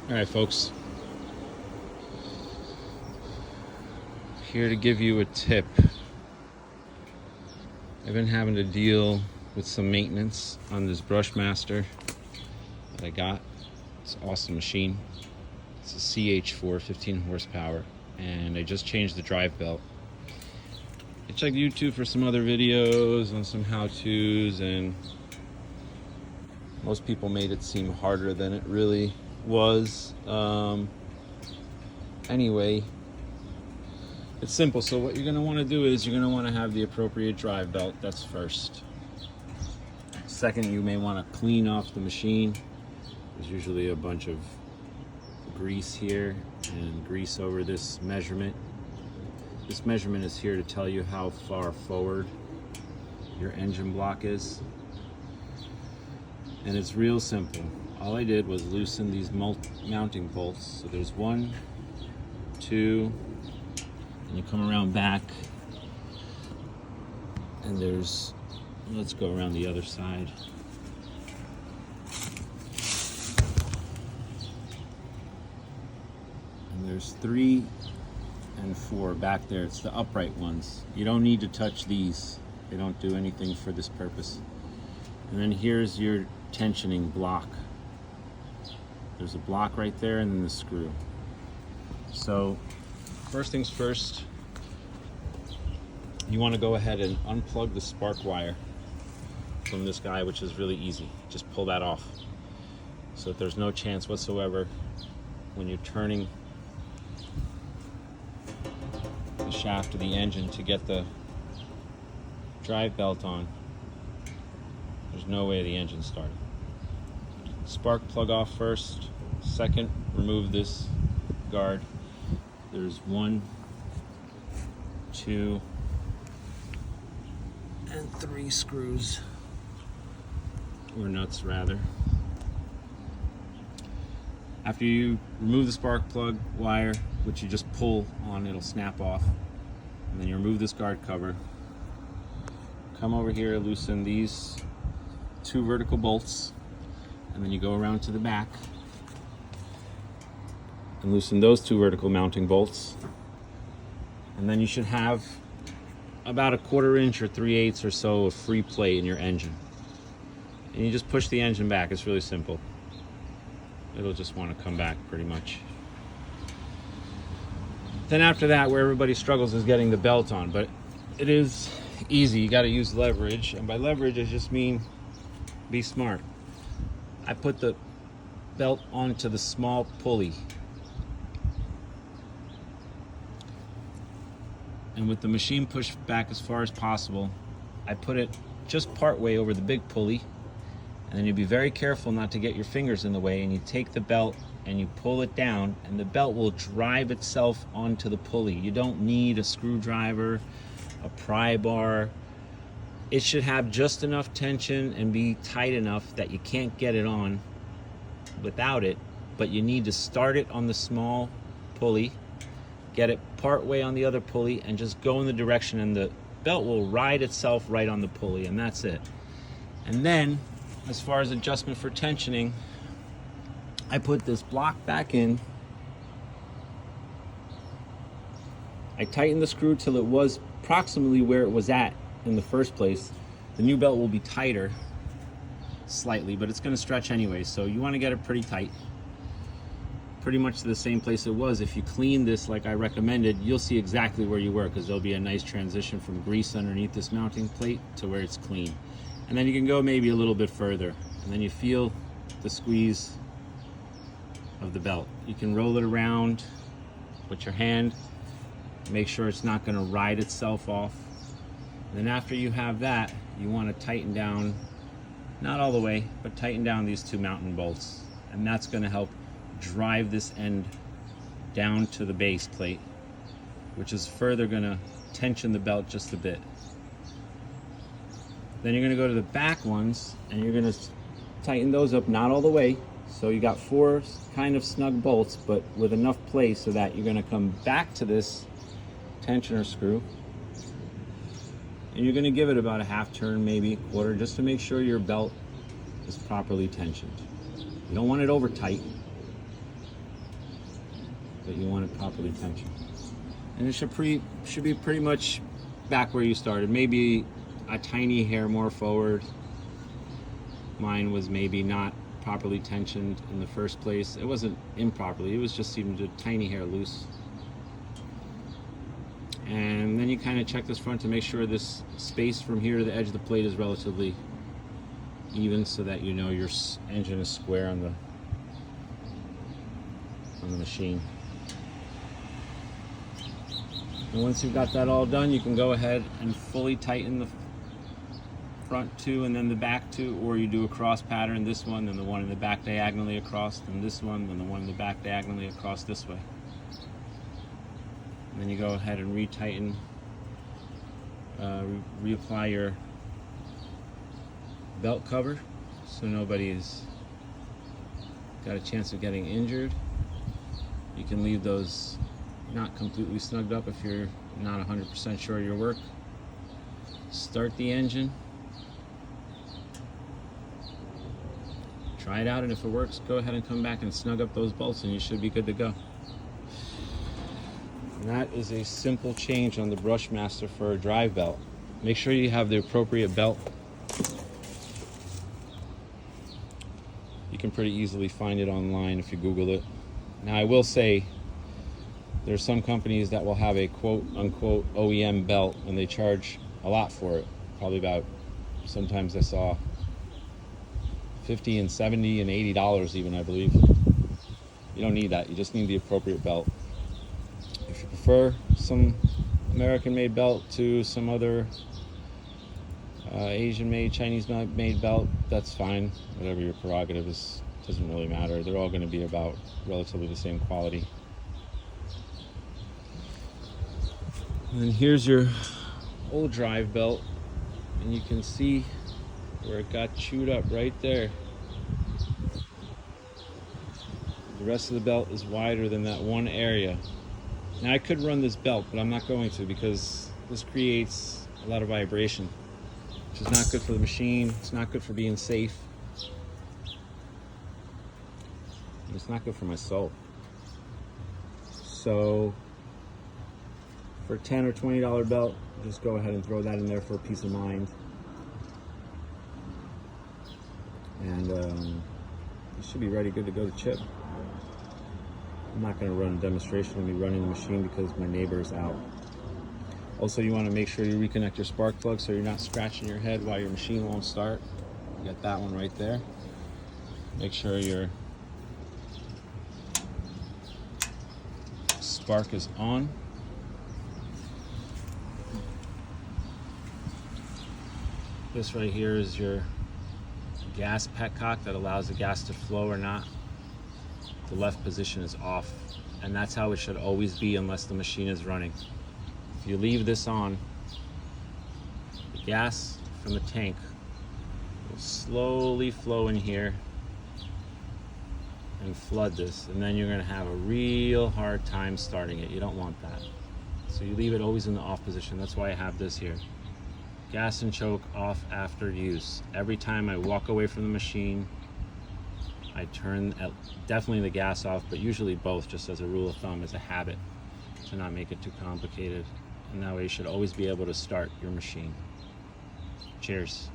All right, folks, here to give you a tip. I've been having to deal with some maintenance on this Brushmaster that I got. It's an awesome machine. It's a CH4, 15 horsepower, and I just changed the drive belt. I checked YouTube for some other videos on some how-tos, and most people made it seem harder than it really was. Anyway, it's simple. So what you're going to want to do is you're going to want to have the appropriate drive belt. That's first. Second, you may want to clean off the machine. There's usually a bunch of grease here and grease over this measurement. This measurement is here to tell you how far forward your engine block is. And it's real simple. All I did was loosen these mounting bolts. So there's 1, 2, and you come around back, and there's, let's go around the other side. And there's 3 and 4 back there. It's the upright ones. You don't need to touch these. They don't do anything for this purpose. And then here's your tensioning block. There's a block right there, and then the screw. So first things first, you want to go ahead and unplug the spark wire from this guy, which is really easy. Just pull that off so that there's no chance whatsoever when you're turning the shaft of the engine to get the drive belt on. There's no way the engine's starting. Spark plug off first. Second, remove this guard. There's 1, 2, and 3 screws, or nuts rather. After you remove the spark plug wire, which you just pull on, it'll snap off, and then you remove this guard cover. Come over here, loosen these 2 vertical bolts, and then you go around to the back and loosen those 2 vertical mounting bolts, and then you should have about 1/4 inch or 3/8 or so of free play in your engine, and you just push the engine back. It's really simple. It'll just want to come back pretty much. Then after that, where everybody struggles is getting the belt on, but it is easy. You got to use leverage, and by leverage I just mean be smart. I put the belt onto the small pulley, and with the machine pushed back as far as possible, I put it just part way over the big pulley, and then you be very careful not to get your fingers in the way, and you take the belt and you pull it down, and the belt will drive itself onto the pulley. You don't need a screwdriver, a pry bar. It should have just enough tension and be tight enough that you can't get it on without it, but you need to start it on the small pulley, get it part way on the other pulley, and just go in the direction, and the belt will ride itself right on the pulley, and that's it. And then, as far as adjustment for tensioning, I put this block back in. I tightened the screw till it was approximately where it was at in the first place. The new belt will be tighter slightly, but it's going to stretch anyway, so you want to get it pretty tight, pretty much to the same place it was. If you clean this like I recommended, you'll see exactly where you were, because there'll be a nice transition from grease underneath this mounting plate to where it's clean. And then you can go maybe a little bit further, and then you feel the squeeze of the belt. You can roll it around with your hand, make sure it's not going to ride itself off. And then after you have that, you want to tighten down, not all the way, but tighten down these 2 mounting bolts, and that's going to help drive this end down to the base plate, which is further going to tension the belt just a bit. Then you're going to go to the back ones, and you're going to tighten those up, not all the way. So you got 4 kind of snug bolts, but with enough play so that you're going to come back to this tensioner screw, and you're going to give it about a half turn, maybe 1/4, just to make sure your belt is properly tensioned. You don't want it over tight. but you want it properly tensioned. And it should be pretty much back where you started, maybe a tiny hair more forward. Mine was maybe not properly tensioned in the first place. It wasn't improperly, it was just seemed a tiny hair loose. And then you kind of check this front to make sure this space from here to the edge of the plate is relatively even, so that you know your engine is square on the machine. And once you've got that all done, you can go ahead and fully tighten the front two and then the back two, or you do a cross pattern, this one, then the one in the back diagonally across, then this one, then the one in the back diagonally across this way. And then you go ahead and retighten, reapply your belt cover so nobody's got a chance of getting injured. You can leave those not completely snugged up if you're not 100% sure of your work. Start the engine. Try it out, and if it works, go ahead and come back and snug up those bolts and you should be good to go. And that is a simple change on the Brushmaster for a drive belt. Make sure you have the appropriate belt. You can pretty easily find it online if you Google it. Now I will say, there's some companies that will have a quote-unquote OEM belt and they charge a lot for it. Probably about, sometimes I saw $50 and $70 and $80 even, I believe. You don't need that, you just need the appropriate belt. If you prefer some American-made belt to some other Asian-made, Chinese-made belt, that's fine. Whatever your prerogative is, doesn't really matter. They're all going to be about relatively the same quality. And then here's your old drive belt, and you can see where it got chewed up right there. The rest of the belt is wider than that one area. Now I could run this belt, but I'm not going to, because this creates a lot of vibration, which is not good for the machine. It's not good for being safe. And it's not good for my soul. So for a $10 or $20 belt, just go ahead and throw that in there for peace of mind. And you should be ready, good to go to chip. I'm not going to run a demonstration of me running the machine because my neighbor is out. Also, you want to make sure you reconnect your spark plug so you're not scratching your head while your machine won't start. You got that one right there. Make sure your spark is on. This right here is your gas petcock that allows the gas to flow or not. The left position is off, and that's how it should always be unless the machine is running. If you leave this on, the gas from the tank will slowly flow in here and flood this, and then you're going to have a real hard time starting it. You don't want that. So you leave it always in the off position. That's why I have this here. Gas and choke off after use. Every time I walk away from the machine, I turn definitely the gas off, but usually both, just as a rule of thumb, as a habit, to not make it too complicated. And that way you should always be able to start your machine. Cheers.